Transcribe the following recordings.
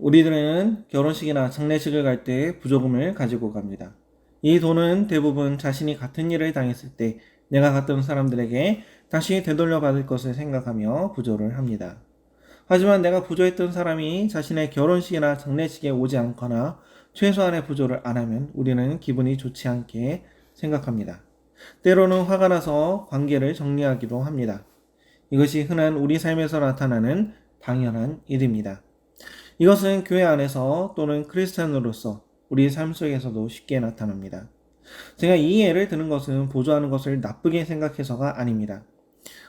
우리들은 결혼식이나 장례식을 갈 때 부조금을 가지고 갑니다. 이 돈은 대부분 자신이 같은 일을 당했을 때 내가 갔던 사람들에게 다시 되돌려 받을 것을 생각하며 부조를 합니다. 하지만 내가 부조했던 사람이 자신의 결혼식이나 장례식에 오지 않거나 최소한의 부조를 안 하면 우리는 기분이 좋지 않게 생각합니다. 때로는 화가 나서 관계를 정리하기도 합니다. 이것이 흔한 우리 삶에서 나타나는 당연한 일입니다. 이것은 교회 안에서 또는 크리스찬으로서 우리 삶 속에서도 쉽게 나타납니다. 제가 이 예를 드는 것은 보조하는 것을 나쁘게 생각해서가 아닙니다.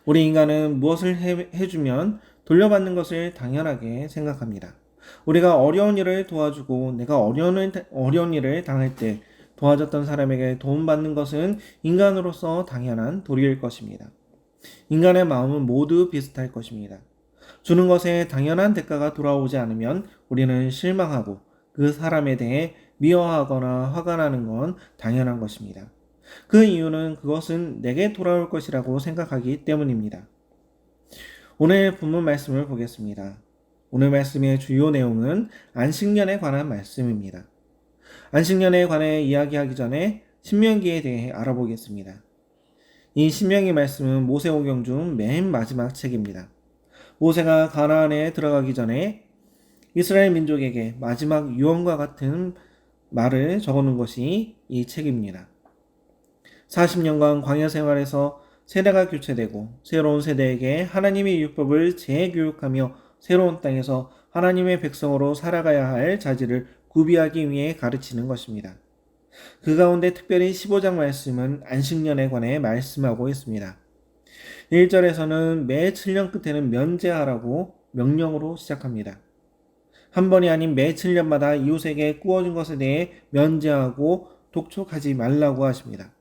우리 인간은 무엇을 해주면 돌려받는 것을 당연하게 생각합니다. 우리가 어려운 일을 도와주고 내가 어려운 일을 당할 때 도와줬던 사람에게 도움받는 것은 인간으로서 당연한 도리일 것입니다. 인간의 마음은 모두 비슷할 것입니다. 주는 것에 당연한 대가가 돌아오지 않으면 우리는 실망하고 그 사람에 대해 미워하거나 화가 나는 건 당연한 것입니다. 그 이유는 그것은 내게 돌아올 것이라고 생각하기 때문입니다. 오늘 본문 말씀을 보겠습니다. 오늘 말씀의 주요 내용은 안식년에 관한 말씀입니다. 안식년에 관해 이야기하기 전에 신명기에 대해 알아보겠습니다. 이 신명기 말씀은 모세오경 중 맨 마지막 책입니다. 모세가 가나안에 들어가기 전에 이스라엘 민족에게 마지막 유언과 같은 말을 적어놓은 것이 이 책입니다. 40년간 광야 생활에서 세대가 교체되고 새로운 세대에게 하나님의 율법을 재교육하며 새로운 땅에서 하나님의 백성으로 살아가야 할 자질을 구비하기 위해 가르치는 것입니다. 그 가운데 특별히 15장 말씀은 안식년에 관해 말씀하고 있습니다. 1절에서는 매 7년 끝에는 면제하라고 명령으로 시작합니다. 한 번이 아닌 매 7년마다 이웃에게 구워준 것에 대해 면제하고 독촉하지 말라고 하십니다.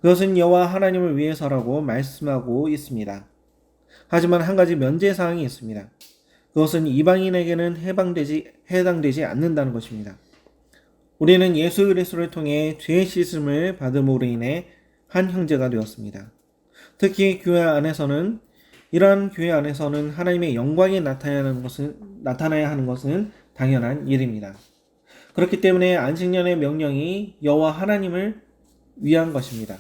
그것은 여호와 하나님을 위해서라고 말씀하고 있습니다. 하지만 한 가지 면제사항이 있습니다. 그것은 이방인에게는 해당되지 않는다는 것입니다. 우리는 예수 그리스도를 통해 죄 씻음을 받음으로 인해 한 형제가 되었습니다. 특히 이러한 교회 안에서는 하나님의 영광이 나타나야 하는 것은 당연한 일입니다. 그렇기 때문에 안식년의 명령이 여호와 하나님을 위한 것입니다.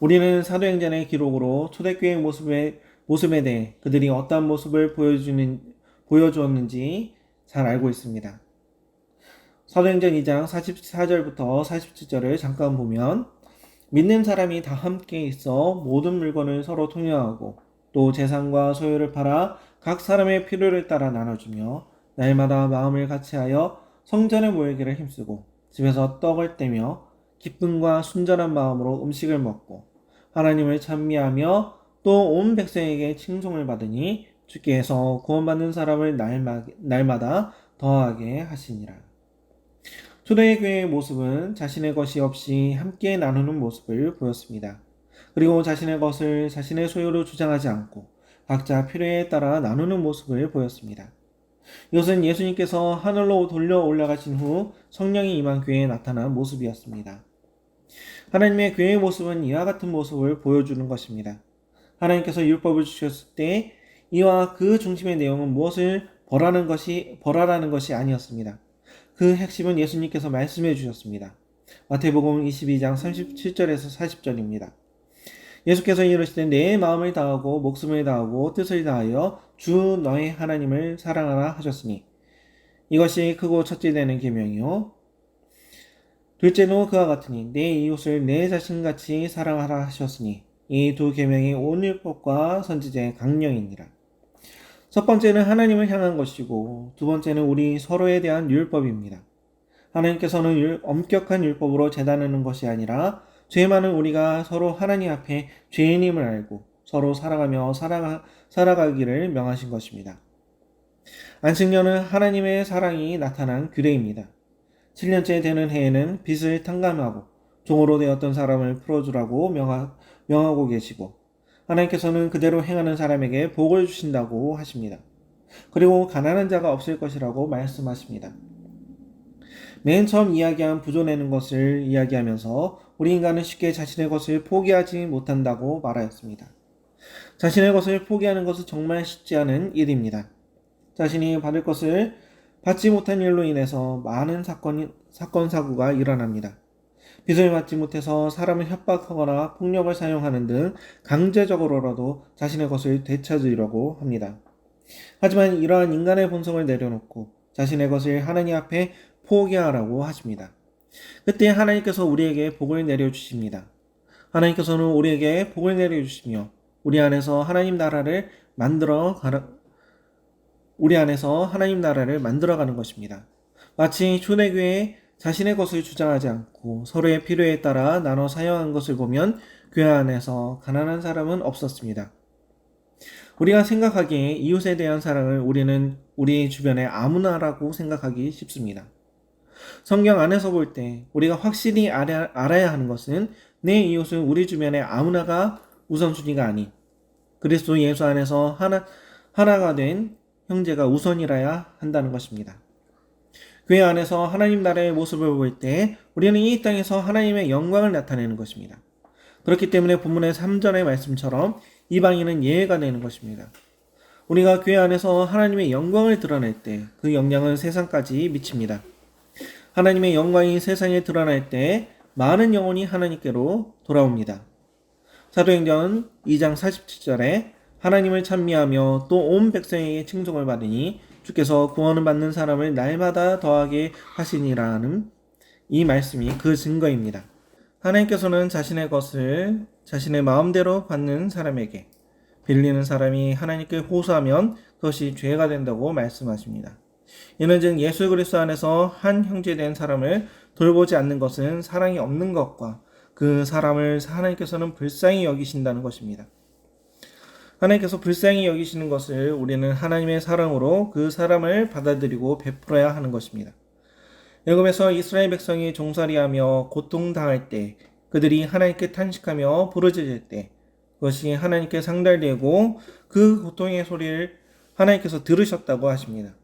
우리는 사도행전의 기록으로 초대교회의 모습에 대해 그들이 어떠한 모습을 보여주었는지 잘 알고 있습니다. 사도행전 2장 44절부터 47절을 잠깐 보면 믿는 사람이 다 함께 있어 모든 물건을 서로 통용하고 또 재산과 소유를 팔아 각 사람의 필요를 따라 나눠주며 날마다 마음을 같이하여 성전에 모이기를 힘쓰고 집에서 떡을 떼며 기쁨과 순전한 마음으로 음식을 먹고 하나님을 찬미하며 또 온 백성에게 칭송을 받으니 주께서 구원받는 사람을 날마다 더하게 하시니라. 초대교회의 모습은 자신의 것이 없이 함께 나누는 모습을 보였습니다. 그리고 자신의 것을 자신의 소유로 주장하지 않고 각자 필요에 따라 나누는 모습을 보였습니다. 이것은 예수님께서 하늘로 돌려 올라가신 후 성령이 임한 교회에 나타난 모습이었습니다. 하나님의 교회의 모습은 이와 같은 모습을 보여주는 것입니다. 하나님께서 율법을 주셨을 때 이와 그 중심의 내용은 무엇을 벌하라는 것이 아니었습니다. 그 핵심은 예수님께서 말씀해 주셨습니다. 마태복음 22장 37절에서 40절입니다. 예수께서 이르시되 내 마음을 다하고 목숨을 다하고 뜻을 다하여 주 너의 하나님을 사랑하라 하셨으니 이것이 크고 첫째 되는 계명이요 둘째도 그와 같으니 내 이웃을 내 자신같이 사랑하라 하셨으니 이 두 계명이 온 율법과 선지자의 강령이니라. 첫 번째는 하나님을 향한 것이고 두 번째는 우리 서로에 대한 율법입니다. 하나님께서는 엄격한 율법으로 재단하는 것이 아니라 죄 많은 우리가 서로 하나님 앞에 죄인임을 알고 서로 사랑하며 살아가기를 명하신 것입니다. 안식년은 하나님의 사랑이 나타난 규례입니다. 7년째 되는 해에는 빚을 탕감하고 종으로 되었던 사람을 풀어주라고 명하고 계시고 하나님께서는 그대로 행하는 사람에게 복을 주신다고 하십니다. 그리고 가난한 자가 없을 것이라고 말씀하십니다. 맨 처음 이야기한 부조내는 것을 이야기하면서 우리 인간은 쉽게 자신의 것을 포기하지 못한다고 말하였습니다. 자신의 것을 포기하는 것은 정말 쉽지 않은 일입니다. 자신이 받을 것을 받지 못한 일로 인해서 많은 사건, 사고가 일어납니다. 빚을 받지 못해서 사람을 협박하거나 폭력을 사용하는 등 강제적으로라도 자신의 것을 되찾으려고 합니다. 하지만 이러한 인간의 본성을 내려놓고 자신의 것을 하나님 앞에 포기하라고 하십니다. 그때 하나님께서 우리에게 복을 내려주십니다. 하나님께서는 우리에게 복을 내려주시며 우리 안에서 하나님 나라를 만들어가는 것입니다. 마치 초대교회에 자신의 것을 주장하지 않고 서로의 필요에 따라 나눠 사용한 것을 보면 교회 안에서 가난한 사람은 없었습니다. 우리가 생각하기에 이웃에 대한 사랑을 우리는 우리 주변의 아무나라고 생각하기 쉽습니다. 성경 안에서 볼 때 우리가 확실히 알아야 하는 것은 내 이웃은 우리 주변의 아무나가 우선순위가 아닌 그리스도 예수 안에서 하나가 된 형제가 우선이라야 한다는 것입니다. 교회 안에서 하나님 나라의 모습을 볼 때 우리는 이 땅에서 하나님의 영광을 나타내는 것입니다. 그렇기 때문에 본문의 3절의 말씀처럼 이방인은 예외가 되는 것입니다. 우리가 교회 안에서 하나님의 영광을 드러낼 때 그 영향은 세상까지 미칩니다. 하나님의 영광이 세상에 드러날 때 많은 영혼이 하나님께로 돌아옵니다. 사도행전 2장 47절에 하나님을 찬미하며 또 온 백성에게 칭송을 받으니 주께서 구원을 받는 사람을 날마다 더하게 하시니라는 이 말씀이 그 증거입니다. 하나님께서는 자신의 것을 자신의 마음대로 받는 사람에게 빌리는 사람이 하나님께 호소하면 그것이 죄가 된다고 말씀하십니다. 이는 즉 예수 그리스도 안에서 한 형제된 사람을 돌보지 않는 것은 사랑이 없는 것과 그 사람을 하나님께서는 불쌍히 여기신다는 것입니다. 하나님께서 불쌍히 여기시는 것을 우리는 하나님의 사랑으로 그 사람을 받아들이고 베풀어야 하는 것입니다. 애굽에서 이스라엘 백성이 종살이하며 고통당할 때 그들이 하나님께 탄식하며 부르짖을 때 그것이 하나님께 상달되고 그 고통의 소리를 하나님께서 들으셨다고 하십니다.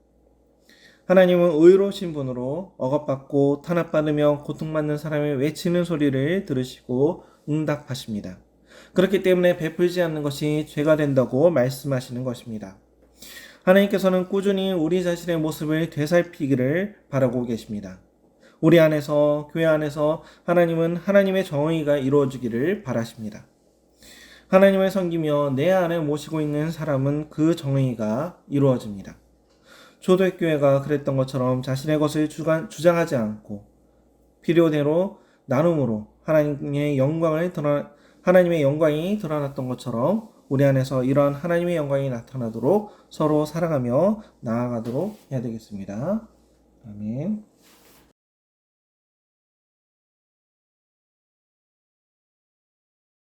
하나님은 의로우신 분으로 억압받고 탄압받으며 고통받는 사람의 외치는 소리를 들으시고 응답하십니다. 그렇기 때문에 베풀지 않는 것이 죄가 된다고 말씀하시는 것입니다. 하나님께서는 꾸준히 우리 자신의 모습을 되살피기를 바라고 계십니다. 우리 안에서, 교회 안에서 하나님은 하나님의 정의가 이루어지기를 바라십니다. 하나님을 섬기며 내 안에 모시고 있는 사람은 그 정의가 이루어집니다. 초대교회가 그랬던 것처럼 자신의 것을 주장하지 않고 필요대로 나눔으로 하나님의 영광이 드러났던 것처럼 우리 안에서 이러한 하나님의 영광이 나타나도록 서로 사랑하며 나아가도록 해야 되겠습니다. 아멘.